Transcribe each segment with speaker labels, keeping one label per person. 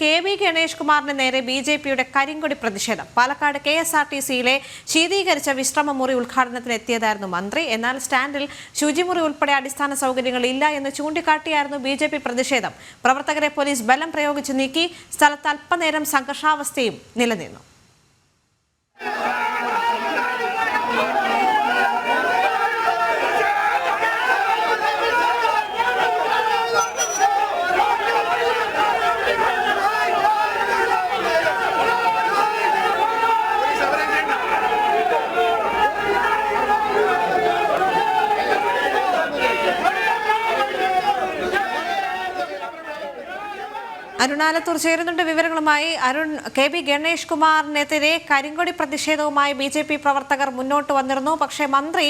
Speaker 1: KB Ganesh കുമാറിന് നേരെ BJPയുടെ കരിങ്കൊടി പ്രതിഷേധം. പാലക്കാട് KSRTCയിലെ ശീതീകരിച്ച വിശ്രമമുറി ഉദ്ഘാടനത്തിന് എത്തിയതായിരുന്നു മന്ത്രി. എന്നാൽ സ്റ്റാൻഡിൽ ശുചിമുറി ഉൾപ്പെടെ അടിസ്ഥാന സൗകര്യങ്ങൾ ഇല്ല എന്ന് ചൂണ്ടിക്കാട്ടിയായിരുന്നു BJP പ്രതിഷേധം. പ്രവർത്തകരെ പോലീസ് ബലം പ്രയോഗിച്ച് നീക്കി. സ്ഥലത്ത് അല്പനേരം സംഘർഷാവസ്ഥയും നിലനിന്നു. അരുണാലത്തൂർ ചേരുന്നുണ്ട് വിവരങ്ങളുമായി. അരുൺ, KB ഗണേഷ് കുമാറിനെതിരെ കരിങ്കൊടി പ്രതിഷേധവുമായി BJP പ്രവർത്തകർ മുന്നോട്ട് വന്നിരുന്നു. പക്ഷേ മന്ത്രി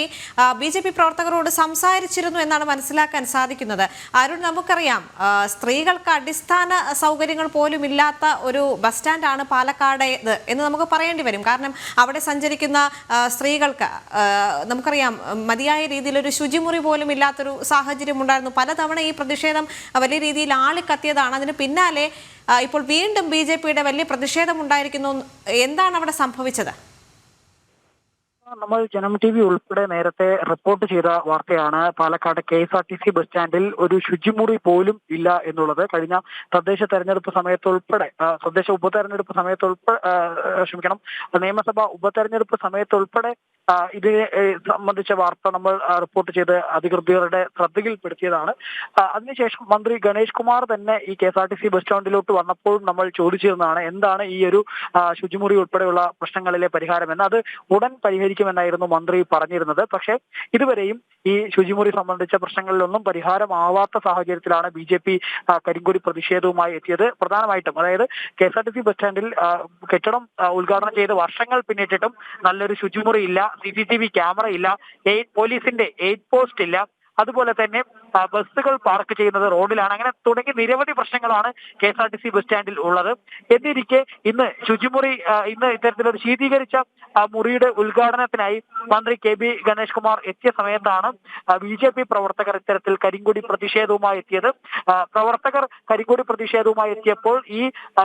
Speaker 1: BJP പ്രവർത്തകരോട് സംസാരിച്ചിരുന്നു എന്നാണ് മനസ്സിലാക്കാൻ സാധിക്കുന്നത്. അരുൺ, നമുക്കറിയാം സ്ത്രീകൾക്ക് അടിസ്ഥാന സൗകര്യങ്ങൾ പോലും ഇല്ലാത്ത ഒരു ബസ് സ്റ്റാൻഡാണ് പാലക്കാടേത് എന്ന് നമുക്ക് പറയേണ്ടി വരും. കാരണം അവിടെ സഞ്ചരിക്കുന്ന സ്ത്രീകൾക്ക് നമുക്കറിയാം മതിയായ രീതിയിലൊരു ശുചിമുറി പോലും ഇല്ലാത്തൊരു സാഹചര്യം ഉണ്ടായിരുന്നു. പലതവണ ഈ പ്രതിഷേധം വലിയ രീതിയിൽ ആളിക്കത്തിയതാണ്. അതിന് പിന്നാലെ ഇപ്പോൾ വീണ്ടും BJPയുടെ വലിയ പ്രതിഷേധം ഉണ്ടായിരിക്കുന്നു. എന്താണ് അവിടെ സംഭവിച്ചത്?
Speaker 2: നമ്മൾ ജനം TV ഉൾപ്പെടെ നേരത്തെ റിപ്പോർട്ട് ചെയ്ത വാർത്തയാണ്. പാലക്കാട് KSRTC ബസ് സ്റ്റാൻഡിൽ ഒരു ശുചിമുറി പോലും ഇല്ല എന്നുള്ളത്. കഴിഞ്ഞ തദ്ദേശ തെരഞ്ഞെടുപ്പ് സമയത്തുൾപ്പെടെ തദ്ദേശ ഉപതെരഞ്ഞെടുപ്പ് സമയത്തുൾപ്പെടെ നിയമസഭാ ഉപതെരഞ്ഞെടുപ്പ് സമയത്തുൾപ്പെടെ ഇതിനെ സംബന്ധിച്ച വാർത്ത നമ്മൾ റിപ്പോർട്ട് ചെയ്ത് അധികൃതരുടെ ശ്രദ്ധയിൽപ്പെടുത്തിയതാണ്. അതിനുശേഷം മന്ത്രി ഗണേഷ് കുമാർ തന്നെ ഈ KSRTC ബസ് സ്റ്റാൻഡിലോട്ട് വന്നപ്പോൾ നമ്മൾ ചോദിച്ചിരുന്നതാണ് എന്താണ് ഈ ഒരു ശുചിമുറി ഉൾപ്പെടെയുള്ള പ്രശ്നങ്ങളിലെ പരിഹാരം എന്ന്. അത് ഉടൻ പരിഹരിക്കുമെന്നായിരുന്നു മന്ത്രി പറഞ്ഞിരുന്നത്. പക്ഷേ ഇതുവരെയും ഈ ശുചിമുറി സംബന്ധിച്ച പ്രശ്നങ്ങളിലൊന്നും പരിഹാരമാവാത്ത സാഹചര്യത്തിലാണ് BJP കരിങ്കൊടി പ്രതിഷേധവുമായി എത്തിയത്. പ്രധാനമായിട്ടും അതായത് KSRTC ബസ് സ്റ്റാൻഡിൽ കെട്ടിടം ഉദ്ഘാടനം ചെയ്ത് വർഷങ്ങൾ പിന്നിട്ടിട്ടും നല്ലൊരു ശുചിമുറി ഇല്ല, CCTV ക്യാമറ ഇല്ല, പോലീസിന്റെ 8 പോസ്റ്റ് ഇല്ല, അതുപോലെ തന്നെ ബസ്സുകൾ പാർക്ക് ചെയ്യുന്നത് റോഡിലാണ്. അങ്ങനെ തുടങ്ങി നിരവധി പ്രശ്നങ്ങളാണ് KSRTC ബസ് സ്റ്റാൻഡിൽ ഉള്ളത്. എന്നിരിക്കെ ഇന്ന് ഇത്തരത്തിലൊരു ശീതീകരിച്ച മുറിയുടെ ഉദ്ഘാടനത്തിനായി മന്ത്രി KB ഗണേഷ് കുമാർ എത്തിയ സമയത്താണ് BJP പ്രവർത്തകർ ഇത്തരത്തിൽ കരിങ്കൊടി പ്രതിഷേധവുമായി എത്തിയത്. പ്രവർത്തകർ കരിങ്കൊടി പ്രതിഷേധവുമായി എത്തിയപ്പോൾ ഈ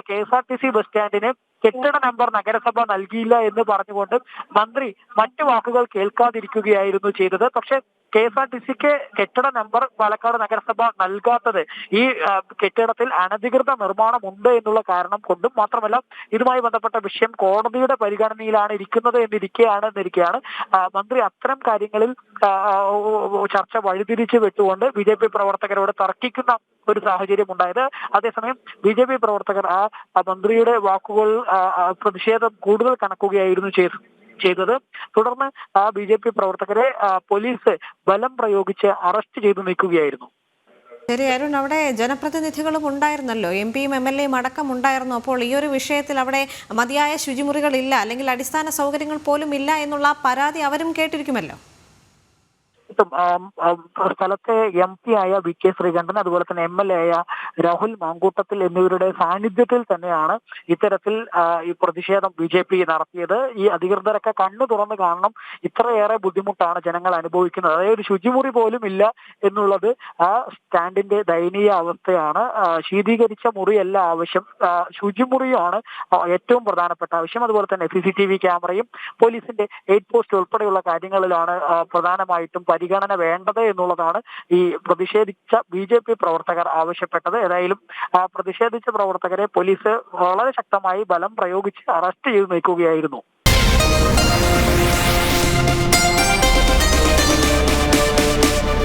Speaker 2: KSRTC ബസ് സ്റ്റാൻഡിന് കെട്ടിട നമ്പർ നഗരസഭ നൽകിയില്ല എന്ന് പറഞ്ഞുകൊണ്ട് മന്ത്രി മറ്റു വാക്കുകൾ കേൾക്കാതിരിക്കുകയായിരുന്നു ചെയ്തത്. പക്ഷേ KSRTCക്ക് കെട്ടിട നമ്പർ പാലക്കാട് നഗരസഭ നൽകാത്തത് ഈ കെട്ടിടത്തിൽ അനധികൃത നിർമ്മാണമുണ്ട് എന്നുള്ള കാരണം കൊണ്ടും മാത്രമല്ല ഇതുമായി ബന്ധപ്പെട്ട വിഷയം കോടതിയുടെ പരിഗണനയിലാണ് ഇരിക്കുന്നത് എന്നിരിക്കെയാണ് മന്ത്രി അത്തരം കാര്യങ്ങളിൽ ചർച്ച വഴിതിരിച്ചു വിട്ടുകൊണ്ട് BJP പ്രവർത്തകരോട് തർക്കിക്കുന്ന ഒരു സാഹചര്യം ഉണ്ടായത്. അതേസമയം BJP പ്രവർത്തകർ ആ മന്ത്രിയുടെ വാക്കുകൾ പ്രതിഷേധം കൂടുതൽ കണക്കുകയായിരുന്നു ചെയ്തത്. തുടർന്ന് BJP പ്രവർത്തകരെ പോലീസ് ബലം പ്രയോഗിച്ച് അറസ്റ്റ് ചെയ്തു നീക്കുകയായിരുന്നു.
Speaker 1: ശരി അരുൺ, അവിടെ ജനപ്രതിനിധികളും ഉണ്ടായിരുന്നല്ലോ, MP-യും MLA-യും അടക്കം ഉണ്ടായിരുന്നു. അപ്പോൾ ഈ ഒരു വിഷയത്തിൽ അവിടെ മതിയായ ശുചിമുറികളില്ല അല്ലെങ്കിൽ അടിസ്ഥാന സൗകര്യങ്ങൾ പോലും ഇല്ല എന്നുള്ള പരാതി അവരും കേട്ടിരിക്കുമല്ലോ.
Speaker 2: സ്ഥലത്തെ MP ആയ VK ശ്രീകണ്ഠൻ അതുപോലെ തന്നെ MLA ആയ രാഹുൽ മാങ്കൂട്ടത്തിൽ എന്നിവരുടെ സാന്നിധ്യത്തിൽ തന്നെയാണ് ഇത്തരത്തിൽ ഈ പ്രതിഷേധം BJP നടത്തിയത്. ഈ അധികൃതരൊക്കെ കണ്ണു തുറന്ന് കാണണം, ഇത്രയേറെ ബുദ്ധിമുട്ടാണ് ജനങ്ങൾ അനുഭവിക്കുന്നത്. അതായത് ശുചിമുറി പോലും ഇല്ല എന്നുള്ളത് ആ സ്റ്റാൻഡിന്റെ ദയനീയ അവസ്ഥയാണ്. ശീതീകരിച്ച മുറിയല്ല ആവശ്യം, ശുചിമുറിയാണ് ഏറ്റവും പ്രധാനപ്പെട്ട ആവശ്യം. അതുപോലെ തന്നെ CCTV ക്യാമറയും പോലീസിന്റെ 8 പോസ്റ്റ് ഉൾപ്പെടെയുള്ള കാര്യങ്ങളിലാണ് പ്രധാനമായിട്ടും പരിഗണന വേണ്ടത് എന്നുള്ളതാണ് ഈ പ്രതിഷേധിച്ച BJP പ്രവർത്തകർ ആവശ്യപ്പെട്ടത്. ഏതായാലും പ്രതിഷേധിച്ച പ്രവർത്തകരെ പോലീസ് വളരെ ശക്തമായി ബലം പ്രയോഗിച്ച് അറസ്റ്റ് ചെയ്ത് നീക്കുകയായിരുന്നു.